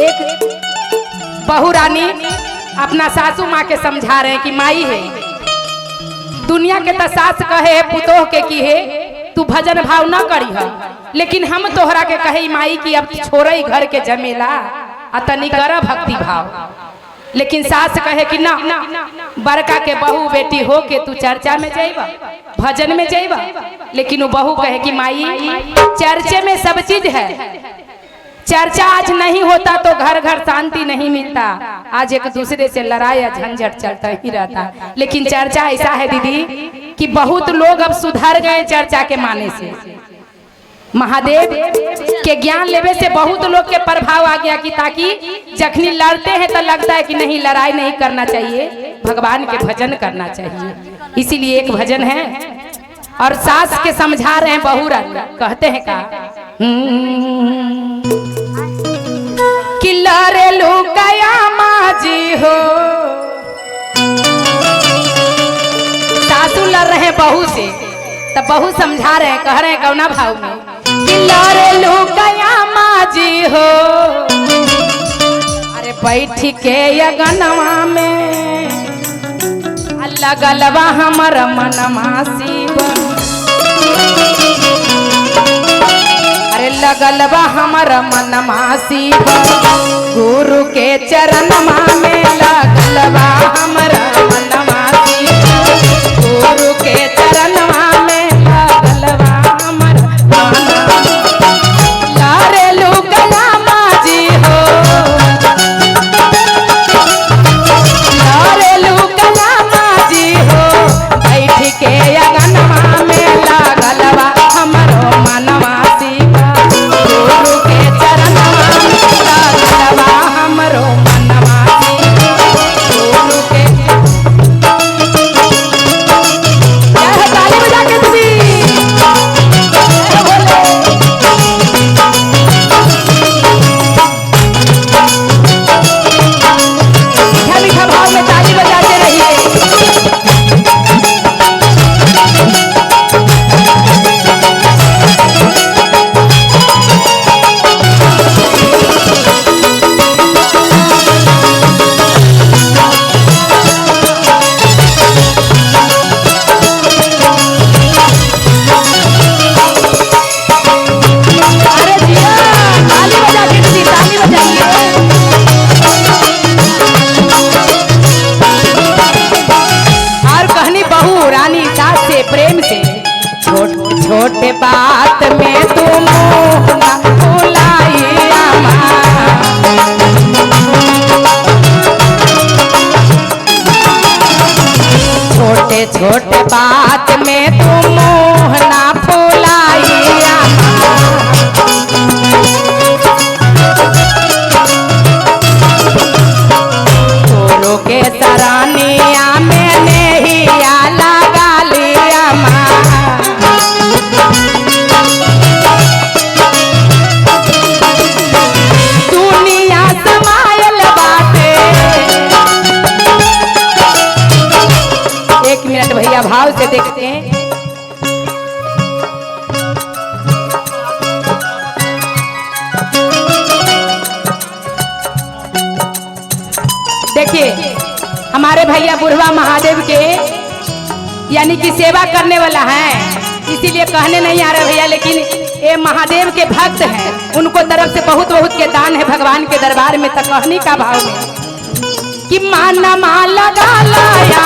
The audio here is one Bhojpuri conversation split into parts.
एक बहू रानी अपना सासू माँ के समझा रहे हैं कि माई है दुनिया के तो सास कहे पुतोह के की है तू भजन भाव न करी है, लेकिन हम तोहरा के कहे माई की अब छोड़े घर के जमेला अतनी कर भक्ति भाव। लेकिन सास कहे कि ना बड़का के बहू बेटी हो के तू चर्चा में जाइबा भजन में जाइबा, लेकिन वो बहू कहे कि माई चर्चे में सब चीज है, चर्चा आज नहीं होता तो घर घर शांति नहीं मिलता, आज एक दूसरे से लड़ाई या झंझट चलता ही रहता। लेकिन चर्चा ऐसा है दीदी कि बहुत लोग अब सुधर गए चर्चा के माने से। महादेव के ज्ञान लेवे से बहुत लोग के प्रभाव आ गया कि ताकि जखनी लड़ते हैं तो लगता है कि नहीं लड़ाई नहीं करना चाहिए, भगवान के भजन करना चाहिए। इसीलिए एक भजन है और सास के समझा रहे हैं बहू रानी, कहते हैं का कि लरे लो गया माजी हो, सासू लड़ रहे हैं बहू से तब बहू समझा रहे हैं, कह रहे हैं कौना भाव में कि लरे लो गया माजी हो, अरे बैठ के अगनवा में लगलवा हमर मनमा शिव, अरे लगलवा हमर मनमा शिव, गुरु के चरणमा में लगलवा हमर मनमा शिव, गुरु के चरणमा में लगलवा हमर मनमा, लारे लुगला माजी हो, लारे लुगला माजी हो, बैठ के अगनमा में लगलवा हमरो मनवा शिव, गुरु के चरणमा में लगलवा हमरो मनवा शिव, गुरु के ताली बजा के दीदी मीठा मीठा भाव में ताली बजाते रहिए। अरे जिया ताली बजा के दीदी ताली बजाइए। और कहनी बहू रानी सास से प्रेम से छोटे बात में तू मुँह ना फुलाइया छोटे छोटे बात में तू मुँह ना फुलाइया गुरु के सरानिया में नेहिया लगा लिया माँ, दुनिया समायल बाटे। एक मिनट भैया भाव से देखते हैं। देखिए हमारे भैया बुढ़वा महादेव के यानी कि सेवा करने वाला है, इसीलिए कहने नहीं आ रहे भैया, लेकिन ये महादेव के भक्त हैं, उनको तरफ से बहुत बहुत के दान है भगवान के दरबार में। तो कहनी का भाव में कि माना मा लगा लाया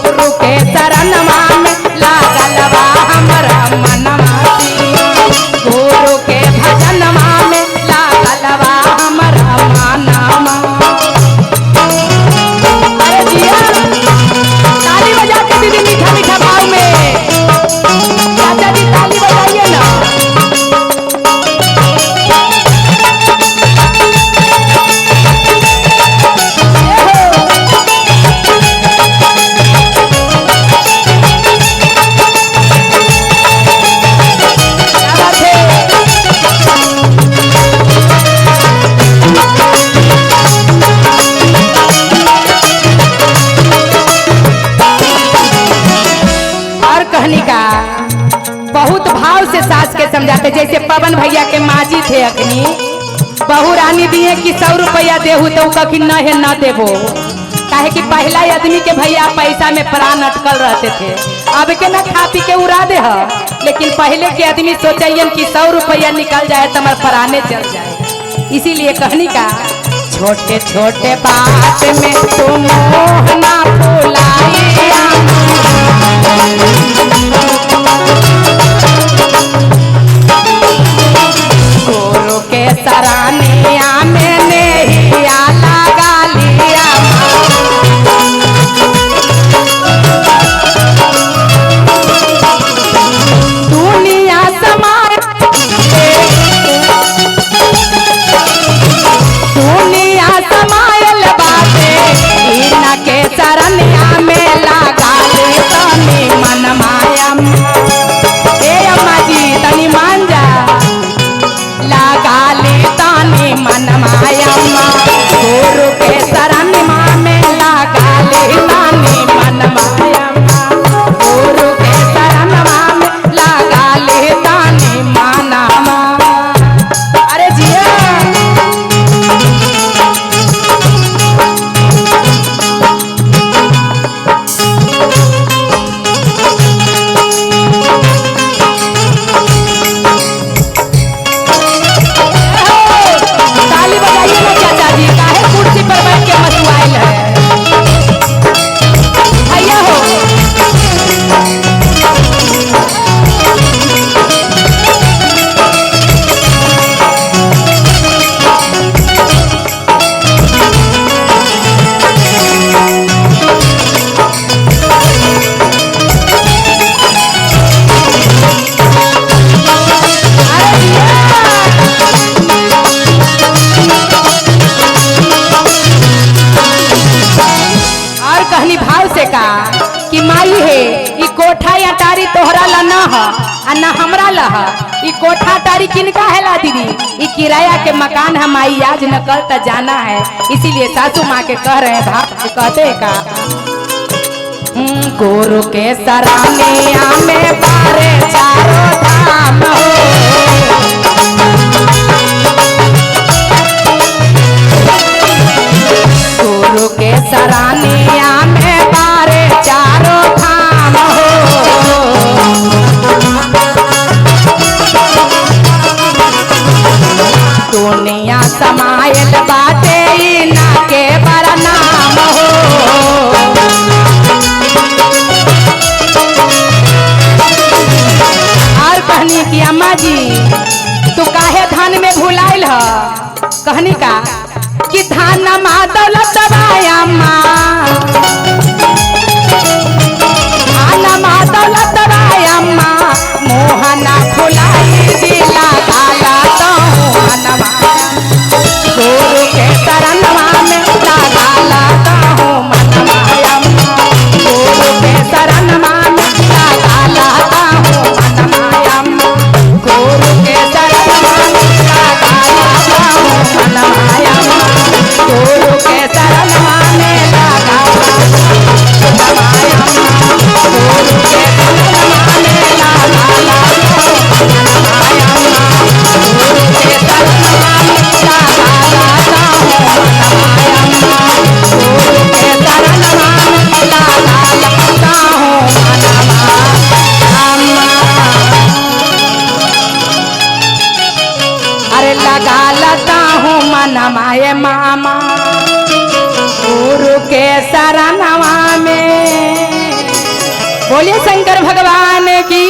गुरु के शरणमा में लागलवा हमरा मनवा शिव, गुरु के भजनमा में लागलवा हमरा मनवा। अरे जिया ताली बजा के दीदी मीठा मीठा भाव में, चाचा जी ताली बजाइए ना। भैया के माजी थे अखनी बहू रानी दिए कि 100 रुपया देहू तो कखी न है न देबो, काहे कि पहला आदमी के भैया पैसा में प्राण अटकल रहते थे। अब के ना खा पी के उड़ा दे है, लेकिन पहले के आदमी सोचेन कि 100 रुपया निकल जाए तो हमारे प्राणे चल जाए। इसीलिए कहनी का छोटे छोटे बात में तुम मोह ना भुलाइया, गुरु के सरानिया में नेहिया लगा लिया, दुनिया समाज दुनिया समायल बाते इनके चरनिया में लगा ले तनी मन माया। ए अम्मा जी तनी मान जा, लगा ले तनी मन माया, गुरु के चरनिया में लगा ले तनी मन माया, गुरु के चरनिया में लगा ले तनी मन माया। अरे जिया ताली बजाइए ना चाचा जी, काहे कुर्सी पर बैठ के मचुआइल है भैया हो। अरे जिया और कहनी भाव से का कि माई है ई कोठा या टारी तोहरा ला न ह आ न हमरा ला ह, ई कोठा टारी किनका है ला दीदी, ई किराया के मकान है माई, आज न कल त जाना है। इसीलिए सासू माँ के कह रहे हैं भाव से कहते हैं का गुरु के सरानिया में बारे चारों धाम हो, गुरु के सरानिया में बारे चारों धाम हो, दुनिया समायल बाटे इना के बड़ा नाम हो। और कहनी कि अम्मा जी तू काहे धान में भुलाइल ह, कहनी का कि धान मा दौलत बाया माँ, धान मा दौलत बाया माँ, मोहना फुलाई दिला काला तो मनवा, गुरु के शरणवा में लगाला तो मनमाया, गुरु के शरणवा में लगाला तो मनमाया, गुरु के शरणवा में लगाला तो मनमाया, गुरु के शरणवा में लगाला तो मनमाया, गुरु के शरणवा में लगाला तो मनमाया, गुरु के शरणवा में लगाला तो मनमाया, गुरु के शरणवा में लगाला तो मनमाया। अरे लगा लता हूँ मनमाए मामा, गुरु के शरणवा में। बोलिए शंकर भगवान की।